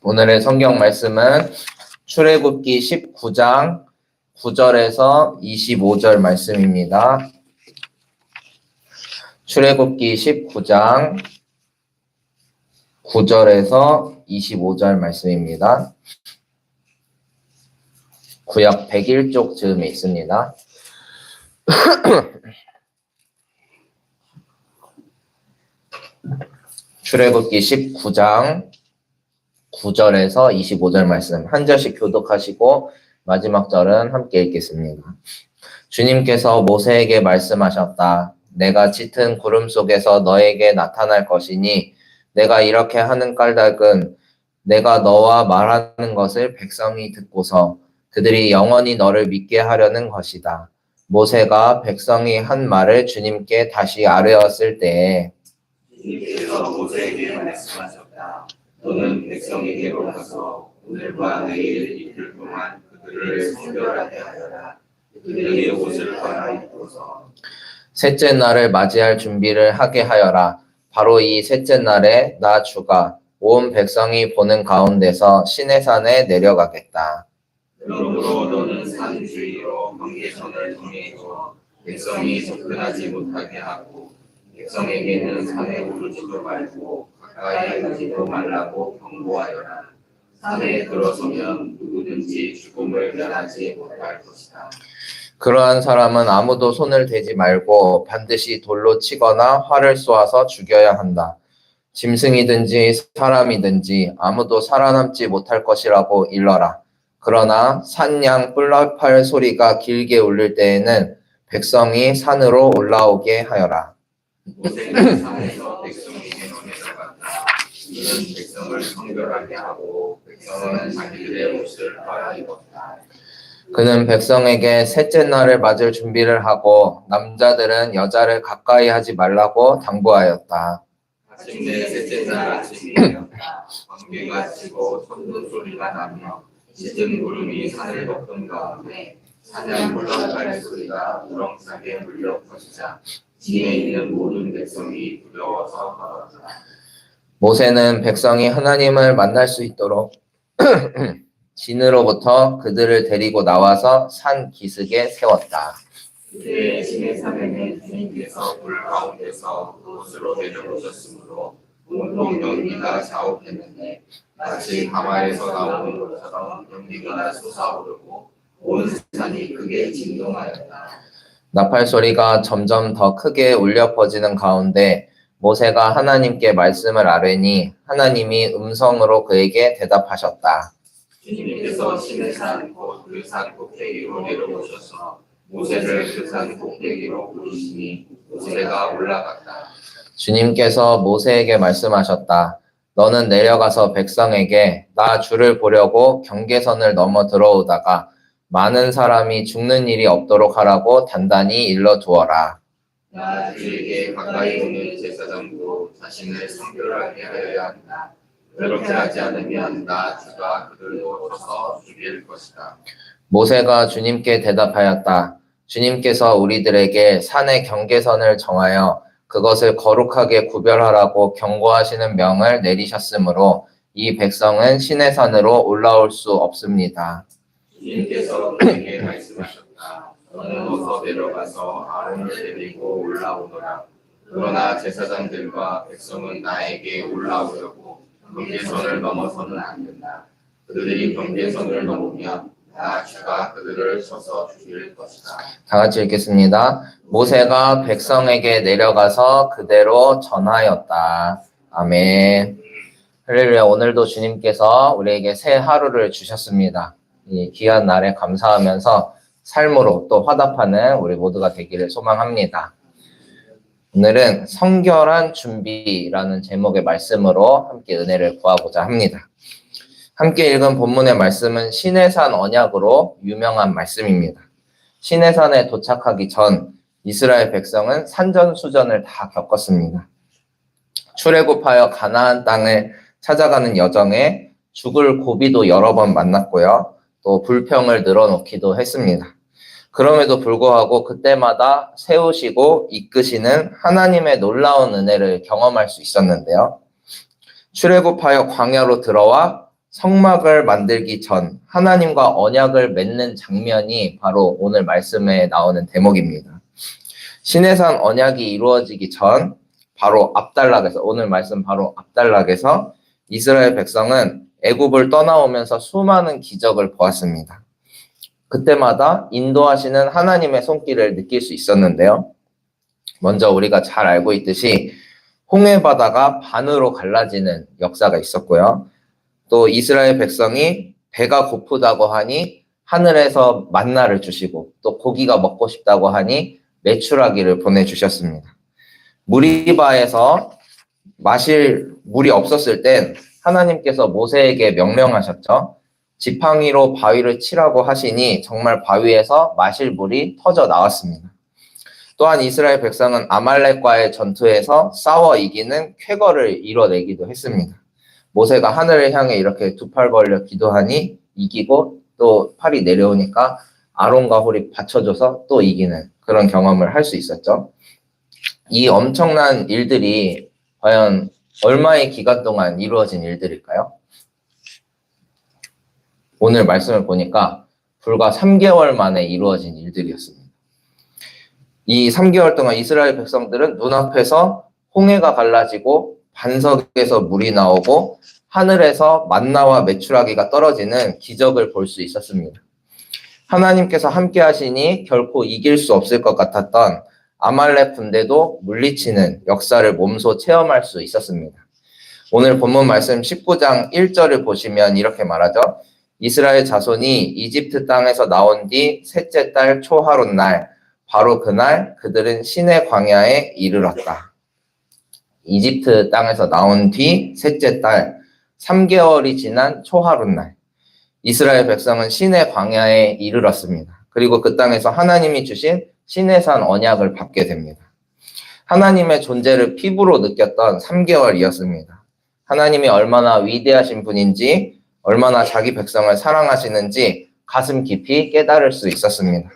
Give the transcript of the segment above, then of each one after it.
오늘의 성경 말씀은 출애굽기 19장 9절에서 25절 말씀입니다. 출애굽기 19장 9절에서 25절 말씀입니다. 구약 101쪽 즈음에 있습니다. 출애굽기 19장 9절에서 25절 말씀 한 절씩 교독하시고 마지막 절은 함께 읽겠습니다. 주님께서 모세에게 말씀하셨다. 내가 짙은 구름 속에서 너에게 나타날 것이니 내가 이렇게 하는 까닭은 내가 너와 말하는 것을 백성이 듣고서 그들이 영원히 너를 믿게 하려는 것이다. 모세가 백성이 한 말을 주님께 다시 아뢰었을 때에 주님께서 모세에게 말씀하셨다. 너는 백성에게로 가서 오늘과 내일 이틀 동안 그들을 성결하게 하여라. 그들의 옷을 갈아입고서 셋째 날을 맞이할 준비를 하게 하여라. 바로 이 셋째 날에 나 주가 온 백성이 보는 가운데서 시내산에 내려가겠다. 그러므로 너는 산 주위로 경계선을 정해서 백성이 접근하지 못하게 하고 백성에게는 산에 오르지도 말고 가까이 가지도 말라고 경고하여라. 산에 들어서면 누구든지 죽음을 면하지 못할 것이다. 그러한 사람은 아무도 손을 대지 말고 반드시 돌로 치거나 활을 쏘아서 죽여야 한다. 짐승이든지 사람이든지 아무도 살아남지 못할 것이라고 일러라. 그러나 산양 뿔나팔 소리가 길게 울릴 때에는 백성이 산으로 올라오게 하여라. 모세는 산에서 백성에게로 내려갔다. 이는 백성을 성결하게 하고 백성은 자기들의 옷을 갈아입었다. 그는 백성에게 셋째 날을 맞을 준비를 하고 남자들은 여자를 가까이 하지 말라고 당부하였다. 마침내 셋째 날 아침이었다. 번개가 치고 천둥 소리가 나며 짙은 구름이 산을 덮은 가운데 산양 뿔나팔 소리가 우렁차게 울려 퍼지자 진에 있는 모든 백성이 두려워서 걸었다. 모세는 백성이 하나님을 만날 수 있도록 진으로부터 그들을 데리고 나와서 산 기슭에 세웠다. 그때 시내산에는 주님께서 불 가운데서 그곳으로 내려오셨으므로 온통 연기가 자욱했는데 마치 가마에서 나오는 것처럼 연기가 솟아오르고 온 산이 크게 진동하였다. 나팔 소리가 점점 더 크게 울려 퍼지는 가운데 모세가 하나님께 말씀을 아뢰니 하나님이 음성으로 그에게 대답하셨다. 주님께서 시내산 곧 그 산 꼭대기로 내려오셔서 모세를 그 산 꼭대기로 부르시니 모세가 올라갔다. 주님께서 모세에게 말씀하셨다. 너는 내려가서 백성에게 나 주를 보려고 경계선을 넘어 들어오다가 많은 사람이 죽는 일이 없도록 하라고 단단히 일러두어라. 나 주에게 가까이 오는 제사장도 자신을 성결하게 하여야 한다. 그렇게 하지 않으면 나 주가 그들도 쳐서 죽일 것이다. 모세가 주님께 대답하였다. 주님께서 우리들에게 산의 경계선을 정하여 그것을 거룩하게 구별하라고 경고하시는 명을 내리셨으므로 이 백성은 시내산으로 올라올 수 없습니다. 주님께서 그에게 말씀하셨다. 너는 어서 내려가서 아론을 데리고 올라오너라. 그러나 제사장들과 백성은 나에게 올라오려고 경계선을 넘어서는 안 된다. 그들이 경계선을 넘으면 나 주가 그들을 쳐서 죽일 것이다. 다 같이 읽겠습니다. 모세가 백성에게 내려가서 그대로 전하였다. 아멘. 할렐루야. 오늘도 주님께서 우리에게 새 하루를 주셨습니다. 이 귀한 날에 감사하면서 삶으로 또 화답하는 우리 모두가 되기를 소망합니다. 오늘은 성결한 준비라는 제목의 말씀으로 함께 은혜를 구하고자 합니다. 함께 읽은 본문의 말씀은 시내산 언약으로 유명한 말씀입니다. 시내산에 도착하기 전 이스라엘 백성은 산전수전을 다 겪었습니다. 출애굽하여 가나안 땅을 찾아가는 여정에 죽을 고비도 여러 번 만났고요. 또 불평을 늘어놓기도 했습니다. 그럼에도 불구하고 그때마다 세우시고 이끄시는 하나님의 놀라운 은혜를 경험할 수 있었는데요. 출애굽하여 광야로 들어와 성막을 만들기 전 하나님과 언약을 맺는 장면이 바로 오늘 말씀에 나오는 대목입니다. 시내산 언약이 이루어지기 전 바로 앞단락에서 오늘 말씀 바로 앞단락에서 이스라엘 백성은 애굽을 떠나오면서 수많은 기적을 보았습니다. 그때마다 인도하시는 하나님의 손길을 느낄 수 있었는데요. 먼저 우리가 잘 알고 있듯이 홍해 바다가 반으로 갈라지는 역사가 있었고요. 또 이스라엘 백성이 배가 고프다고 하니 하늘에서 만나를 주시고 또 고기가 먹고 싶다고 하니 메추라기를 보내주셨습니다. 무리바에서 마실 물이 없었을 땐 하나님께서 모세에게 명령하셨죠. 지팡이로 바위를 치라고 하시니 정말 바위에서 마실 물이 터져 나왔습니다. 또한 이스라엘 백성은 아말렉과의 전투에서 싸워 이기는 쾌거를 이뤄내기도 했습니다. 모세가 하늘을 향해 이렇게 두 팔 벌려 기도하니 이기고 또 팔이 내려오니까 아론과 홀이 받쳐줘서 또 이기는 그런 경험을 할 수 있었죠. 이 엄청난 일들이 과연 얼마의 기간 동안 이루어진 일들일까요? 오늘 말씀을 보니까 불과 3개월 만에 이루어진 일들이었습니다. 이 3개월 동안 이스라엘 백성들은 눈앞에서 홍해가 갈라지고 반석에서 물이 나오고 하늘에서 만나와 메추라기가 떨어지는 기적을 볼 수 있었습니다. 하나님께서 함께 하시니 결코 이길 수 없을 것 같았던 아말렉 군대도 물리치는 역사를 몸소 체험할 수 있었습니다. 오늘 본문 말씀 19장 1절을 보시면 이렇게 말하죠. 이스라엘 자손이 이집트 땅에서 나온 뒤 셋째 달 초하룻 날 바로 그날 그들은 시내 광야에 이르렀다. 이집트 땅에서 나온 뒤 셋째 달 3개월이 지난 초하룻 날 이스라엘 백성은 시내 광야에 이르렀습니다. 그리고 그 땅에서 하나님이 주신 시내산 언약을 받게 됩니다. 하나님의 존재를 피부로 느꼈던 3개월이었습니다. 하나님이 얼마나 위대하신 분인지 얼마나 자기 백성을 사랑하시는지 가슴 깊이 깨달을 수 있었습니다.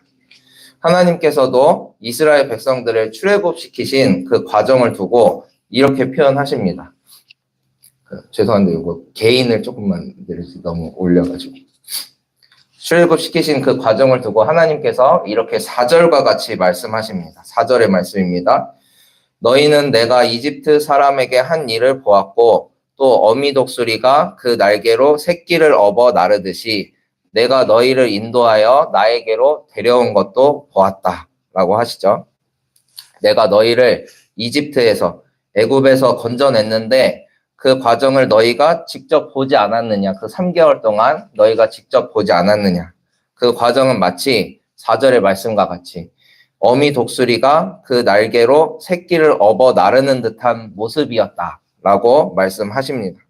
하나님께서도 이스라엘 백성들을 출애굽시키신 그 과정을 두고 이렇게 표현하십니다. 죄송한데 이거 개인을 조금만 내려주세요. 너무 올려가지고. 출애굽시키신 그 과정을 두고 하나님께서 이렇게 4절과 같이 말씀하십니다. 4절의 말씀입니다. 너희는 내가 이집트 사람에게 한 일을 보았고 또 어미 독수리가 그 날개로 새끼를 업어 나르듯이 내가 너희를 인도하여 나에게로 데려온 것도 보았다 라고 하시죠. 내가 너희를 이집트에서 애굽에서 건져냈는데 그 과정을 너희가 직접 보지 않았느냐? 그 3개월 동안 너희가 직접 보지 않았느냐? 그 과정은 마치 4절의 말씀과 같이 어미 독수리가 그 날개로 새끼를 업어 나르는 듯한 모습이었다라고 말씀하십니다.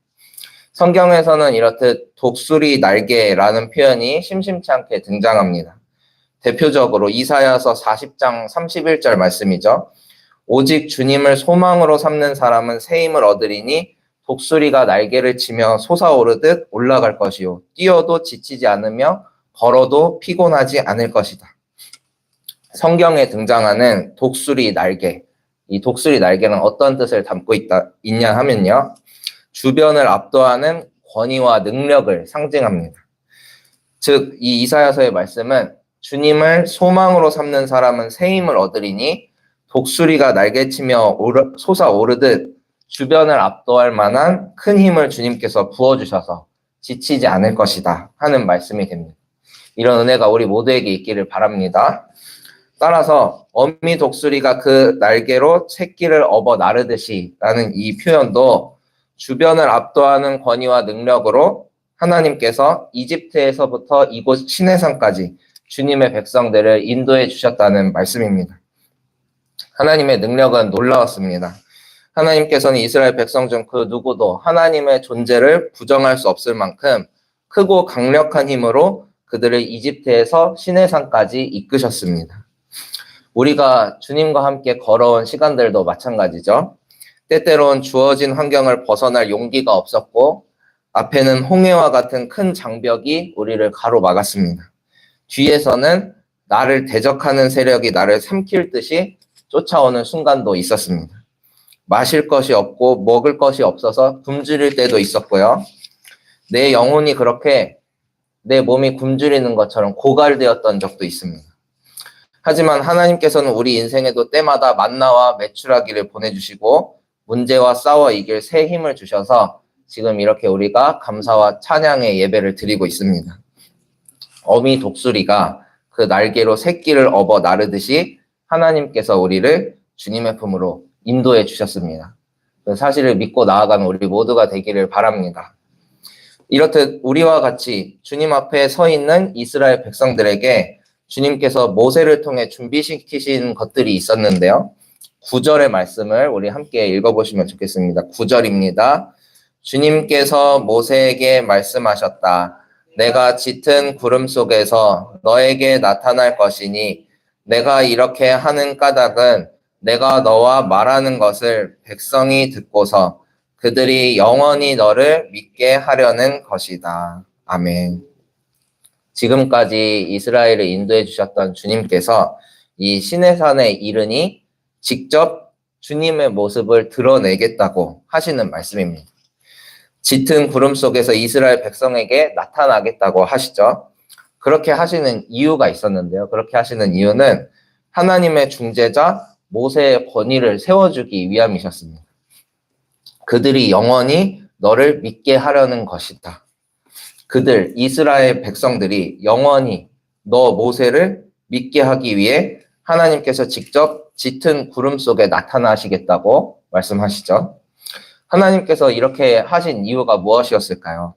성경에서는 이렇듯 독수리 날개라는 표현이 심심치 않게 등장합니다. 대표적으로 이사야서 40장 31절 말씀이죠. 오직 주님을 소망으로 삼는 사람은 새 힘을 얻으리니 독수리가 날개를 치며 솟아오르듯 올라갈 것이요. 뛰어도 지치지 않으며 걸어도 피곤하지 않을 것이다. 성경에 등장하는 독수리 날개. 이 독수리 날개는 어떤 뜻을 담고 있냐 하면요. 주변을 압도하는 권위와 능력을 상징합니다. 즉, 이 이사야서의 말씀은 주님을 소망으로 삼는 사람은 새 힘을 얻으리니 독수리가 날개치며 솟아오르듯 주변을 압도할 만한 큰 힘을 주님께서 부어주셔서 지치지 않을 것이다 하는 말씀이 됩니다. 이런 은혜가 우리 모두에게 있기를 바랍니다. 따라서 어미 독수리가 그 날개로 새끼를 업어 나르듯이 라는 이 표현도 주변을 압도하는 권위와 능력으로 하나님께서 이집트에서부터 이곳 시내산까지 주님의 백성들을 인도해 주셨다는 말씀입니다. 하나님의 능력은 놀라웠습니다. 하나님께서는 이스라엘 백성 중 그 누구도 하나님의 존재를 부정할 수 없을 만큼 크고 강력한 힘으로 그들을 이집트에서 시내산까지 이끄셨습니다. 우리가 주님과 함께 걸어온 시간들도 마찬가지죠. 때때로는 주어진 환경을 벗어날 용기가 없었고 앞에는 홍해와 같은 큰 장벽이 우리를 가로막았습니다. 뒤에서는 나를 대적하는 세력이 나를 삼킬 듯이 쫓아오는 순간도 있었습니다. 마실 것이 없고 먹을 것이 없어서 굶주릴 때도 있었고요. 내 영혼이 그렇게 내 몸이 굶주리는 것처럼 고갈되었던 적도 있습니다. 하지만 하나님께서는 우리 인생에도 때마다 만나와 메추라기를 보내주시고 문제와 싸워 이길 새 힘을 주셔서 지금 이렇게 우리가 감사와 찬양의 예배를 드리고 있습니다. 어미 독수리가 그 날개로 새끼를 업어 나르듯이 하나님께서 우리를 주님의 품으로 인도해 주셨습니다. 그 사실을 믿고 나아가는 우리 모두가 되기를 바랍니다. 이렇듯 우리와 같이 주님 앞에 서 있는 이스라엘 백성들에게 주님께서 모세를 통해 준비시키신 것들이 있었는데요. 9절의 말씀을 우리 함께 읽어보시면 좋겠습니다. 9절입니다. 주님께서 모세에게 말씀하셨다. 내가 짙은 구름 속에서 너에게 나타날 것이니 내가 이렇게 하는 까닭은 내가 너와 말하는 것을 백성이 듣고서 그들이 영원히 너를 믿게 하려는 것이다. 아멘. 지금까지 이스라엘을 인도해 주셨던 주님께서 이 시내산에 이르니 직접 주님의 모습을 드러내겠다고 하시는 말씀입니다. 짙은 구름 속에서 이스라엘 백성에게 나타나겠다고 하시죠. 그렇게 하시는 이유가 있었는데요. 그렇게 하시는 이유는 하나님의 중재자 모세의 권위를 세워주기 위함이셨습니다. 그들이 영원히 너를 믿게 하려는 것이다. 그들, 이스라엘 백성들이 영원히 너 모세를 믿게 하기 위해 하나님께서 직접 짙은 구름 속에 나타나시겠다고 말씀하시죠. 하나님께서 이렇게 하신 이유가 무엇이었을까요?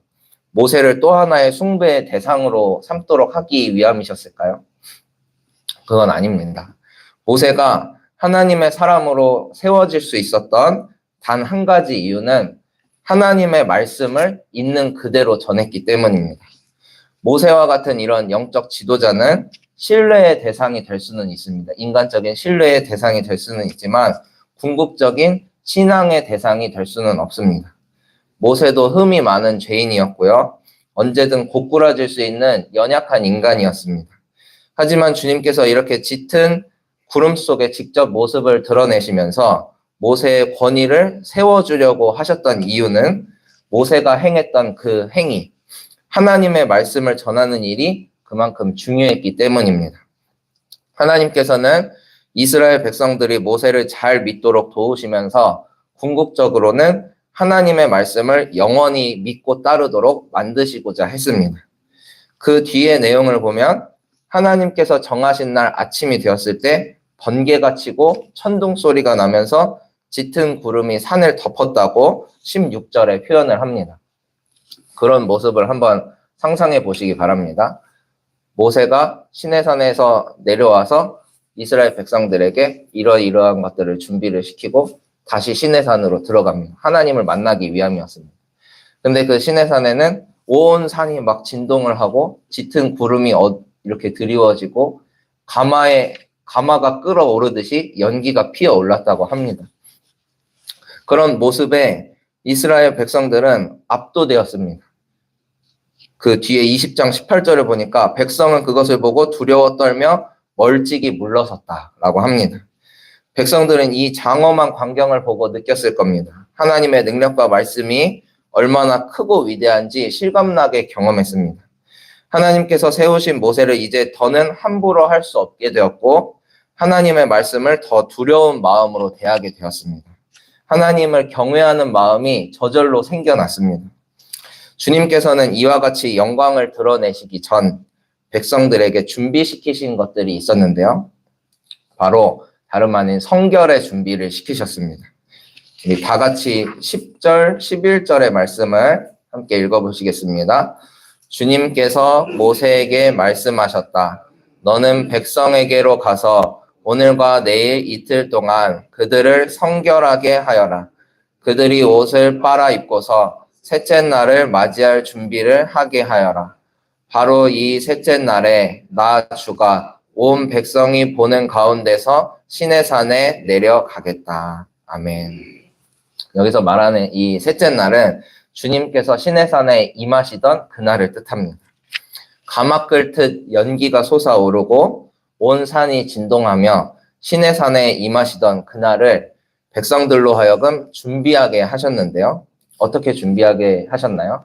모세를 또 하나의 숭배의 대상으로 삼도록 하기 위함이셨을까요? 그건 아닙니다. 모세가 하나님의 사람으로 세워질 수 있었던 단 한 가지 이유는 하나님의 말씀을 있는 그대로 전했기 때문입니다. 모세와 같은 이런 영적 지도자는 신뢰의 대상이 될 수는 있습니다. 인간적인 신뢰의 대상이 될 수는 있지만 궁극적인 신앙의 대상이 될 수는 없습니다. 모세도 흠이 많은 죄인이었고요. 언제든 고꾸라질 수 있는 연약한 인간이었습니다. 하지만 주님께서 이렇게 짙은 구름 속에 직접 모습을 드러내시면서 모세의 권위를 세워주려고 하셨던 이유는 모세가 행했던 그 행위, 하나님의 말씀을 전하는 일이 그만큼 중요했기 때문입니다. 하나님께서는 이스라엘 백성들이 모세를 잘 믿도록 도우시면서 궁극적으로는 하나님의 말씀을 영원히 믿고 따르도록 만드시고자 했습니다. 그 뒤의 내용을 보면 하나님께서 정하신 날 아침이 되었을 때 번개가 치고 천둥 소리가 나면서 짙은 구름이 산을 덮었다고 16절에 표현을 합니다. 그런 모습을 한번 상상해 보시기 바랍니다. 모세가 시내산에서 내려와서 이스라엘 백성들에게 이러이러한 것들을 준비를 시키고 다시 시내산으로 들어갑니다. 하나님을 만나기 위함이었습니다. 근데 그 시내산에는 온 산이 막 진동을 하고 짙은 구름이 이렇게 드리워지고 가마가 끓어오르듯이 연기가 피어 올랐다고 합니다. 그런 모습에 이스라엘 백성들은 압도되었습니다. 그 뒤에 20장 18절을 보니까 백성은 그것을 보고 두려워 떨며 멀찍이 물러섰다라고 합니다. 백성들은 이 장엄한 광경을 보고 느꼈을 겁니다. 하나님의 능력과 말씀이 얼마나 크고 위대한지 실감나게 경험했습니다. 하나님께서 세우신 모세를 이제 더는 함부로 할 수 없게 되었고 하나님의 말씀을 더 두려운 마음으로 대하게 되었습니다. 하나님을 경외하는 마음이 저절로 생겨났습니다. 주님께서는 이와 같이 영광을 드러내시기 전 백성들에게 준비시키신 것들이 있었는데요. 바로 다름 아닌 성결의 준비를 시키셨습니다. 우리 다 같이 10절, 11절의 말씀을 함께 읽어보시겠습니다. 주님께서 모세에게 말씀하셨다. 너는 백성에게로 가서 오늘과 내일 이틀 동안 그들을 성결하게 하여라. 그들이 옷을 빨아 입고서 셋째 날을 맞이할 준비를 하게 하여라. 바로 이 셋째 날에 나 주가 온 백성이 보는 가운데서 시내산에 내려가겠다. 아멘. 여기서 말하는 이 셋째 날은 주님께서 시내산에 임하시던 그날을 뜻합니다. 가마 끓듯 연기가 솟아오르고 온 산이 진동하며 시내산에 임하시던 그날을 백성들로 하여금 준비하게 하셨는데요. 어떻게 준비하게 하셨나요?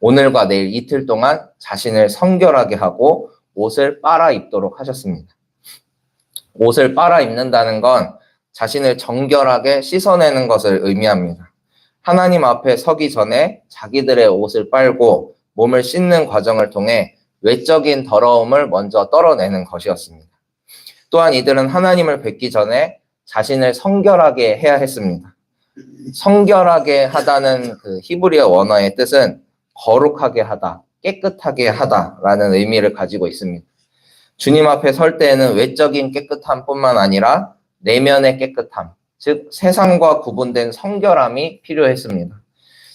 오늘과 내일 이틀 동안 자신을 성결하게 하고 옷을 빨아 입도록 하셨습니다. 옷을 빨아 입는다는 건 자신을 정결하게 씻어내는 것을 의미합니다. 하나님 앞에 서기 전에 자기들의 옷을 빨고 몸을 씻는 과정을 통해 외적인 더러움을 먼저 떨어내는 것이었습니다. 또한 이들은 하나님을 뵙기 전에 자신을 성결하게 해야 했습니다. 성결하게 하다는 그 히브리어 원어의 뜻은 거룩하게 하다, 깨끗하게 하다라는 의미를 가지고 있습니다. 주님 앞에 설 때에는 외적인 깨끗함뿐만 아니라 내면의 깨끗함, 즉 세상과 구분된 성결함이 필요했습니다.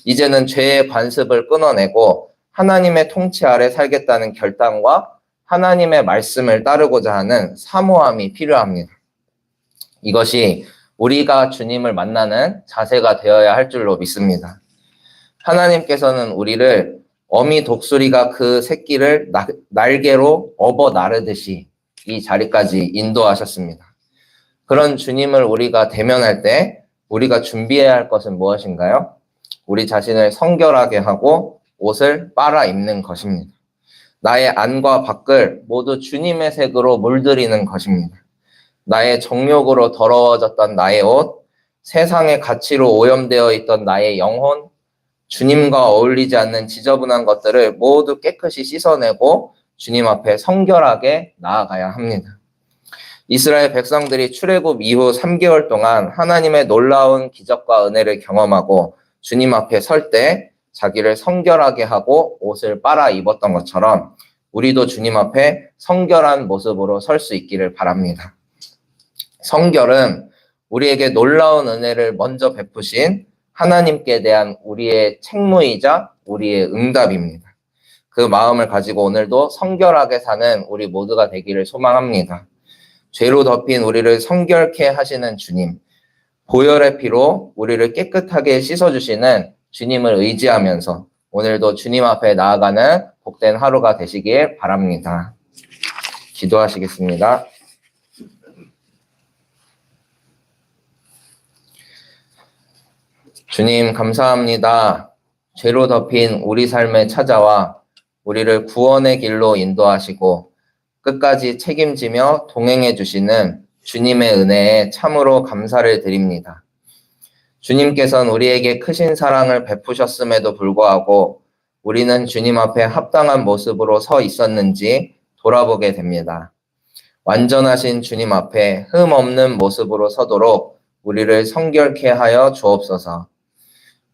이제는 죄의 관습을 끊어내고 하나님의 통치 아래 살겠다는 결단과 하나님의 말씀을 따르고자 하는 사모함이 필요합니다. 이것이 우리가 주님을 만나는 자세가 되어야 할 줄로 믿습니다. 하나님께서는 우리를 어미 독수리가 그 새끼를 날개로 업어 나르듯이 이 자리까지 인도하셨습니다. 그런 주님을 우리가 대면할 때 우리가 준비해야 할 것은 무엇인가요? 우리 자신을 성결하게 하고 옷을 빨아 입는 것입니다. 나의 안과 밖을 모두 주님의 색으로 물들이는 것입니다. 나의 정욕으로 더러워졌던 나의 옷, 세상의 가치로 오염되어 있던 나의 영혼, 주님과 어울리지 않는 지저분한 것들을 모두 깨끗이 씻어내고 주님 앞에 성결하게 나아가야 합니다. 이스라엘 백성들이 출애굽 이후 3개월 동안 하나님의 놀라운 기적과 은혜를 경험하고 주님 앞에 설 때 자기를 성결하게 하고 옷을 빨아 입었던 것처럼 우리도 주님 앞에 성결한 모습으로 설 수 있기를 바랍니다. 성결은 우리에게 놀라운 은혜를 먼저 베푸신 하나님께 대한 우리의 책무이자 우리의 응답입니다. 그 마음을 가지고 오늘도 성결하게 사는 우리 모두가 되기를 소망합니다. 죄로 덮인 우리를 성결케 하시는 주님, 보혈의 피로 우리를 깨끗하게 씻어주시는 주님을 의지하면서 오늘도 주님 앞에 나아가는 복된 하루가 되시길 바랍니다. 기도하시겠습니다. 주님 감사합니다. 죄로 덮인 우리 삶에 찾아와 우리를 구원의 길로 인도하시고 끝까지 책임지며 동행해 주시는 주님의 은혜에 참으로 감사를 드립니다. 주님께서는 우리에게 크신 사랑을 베푸셨음에도 불구하고 우리는 주님 앞에 합당한 모습으로 서 있었는지 돌아보게 됩니다. 완전하신 주님 앞에 흠 없는 모습으로 서도록 우리를 성결케 하여 주옵소서.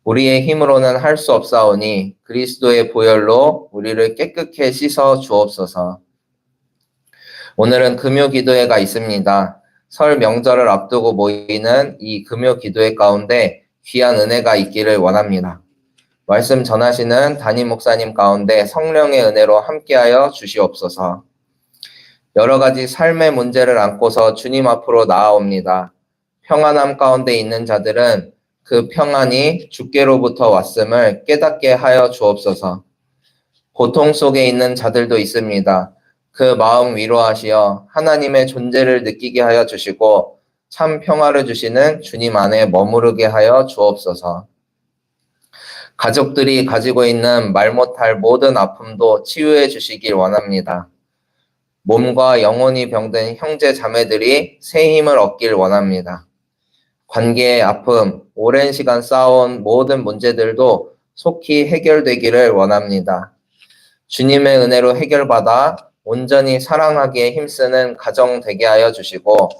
우리의 힘으로는 할 수 없사오니 그리스도의 보혈로 우리를 깨끗게 씻어 주옵소서. 오늘은 금요 기도회가 있습니다. 설 명절을 앞두고 모이는 이 금요 기도회 가운데 귀한 은혜가 있기를 원합니다. 말씀 전하시는 담임 목사님 가운데 성령의 은혜로 함께하여 주시옵소서. 여러 가지 삶의 문제를 안고서 주님 앞으로 나아옵니다. 평안함 가운데 있는 자들은 그 평안이 주께로부터 왔음을 깨닫게 하여 주옵소서. 고통 속에 있는 자들도 있습니다. 그 마음 위로하시어 하나님의 존재를 느끼게 하여 주시고 참 평화를 주시는 주님 안에 머무르게 하여 주옵소서. 가족들이 가지고 있는 말 못할 모든 아픔도 치유해 주시길 원합니다. 몸과 영혼이 병든 형제 자매들이 새 힘을 얻길 원합니다. 관계의 아픔, 오랜 시간 쌓아온 모든 문제들도 속히 해결되기를 원합니다. 주님의 은혜로 해결받아 온전히 사랑하기에 힘쓰는 가정 되게 하여 주시고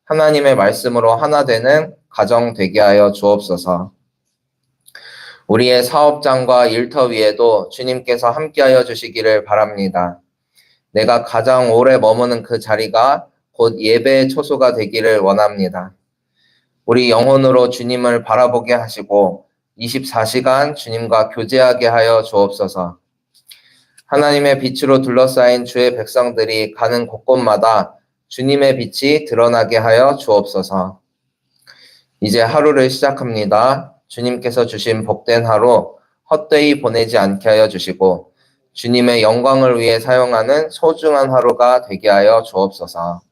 하나님의 말씀으로 하나 되는 가정 되게 하여 주옵소서. 우리의 사업장과 일터 위에도 주님께서 함께하여 주시기를 바랍니다. 내가 가장 오래 머무는 그 자리가 곧 예배의 초소가 되기를 원합니다. 우리 영혼으로 주님을 바라보게 하시고 24시간 주님과 교제하게 하여 주옵소서. 하나님의 빛으로 둘러싸인 주의 백성들이 가는 곳곳마다 주님의 빛이 드러나게 하여 주옵소서. 이제 하루를 시작합니다. 주님께서 주신 복된 하루 헛되이 보내지 않게 하여 주시고 주님의 영광을 위해 사용하는 소중한 하루가 되게 하여 주옵소서.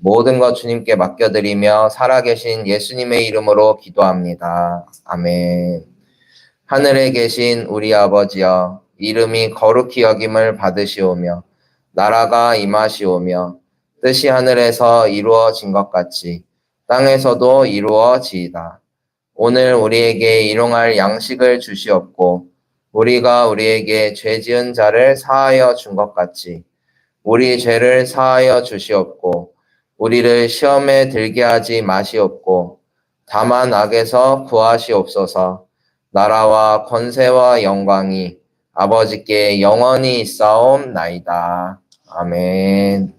모든 것 주님께 맡겨드리며 살아계신 예수님의 이름으로 기도합니다. 아멘. 하늘에 계신 우리 아버지여, 이름이 거룩히 여김을 받으시오며 나라가 임하시오며 뜻이 하늘에서 이루어진 것 같이 땅에서도 이루어지이다. 오늘 우리에게 일용할 양식을 주시옵고 우리가 우리에게 죄 지은 자를 사하여 준 것 같이 우리 죄를 사하여 주시옵고 우리를 시험에 들게 하지 마시옵고 다만 악에서 구하시옵소서. 나라와 권세와 영광이 아버지께 영원히 있사옵나이다. 아멘.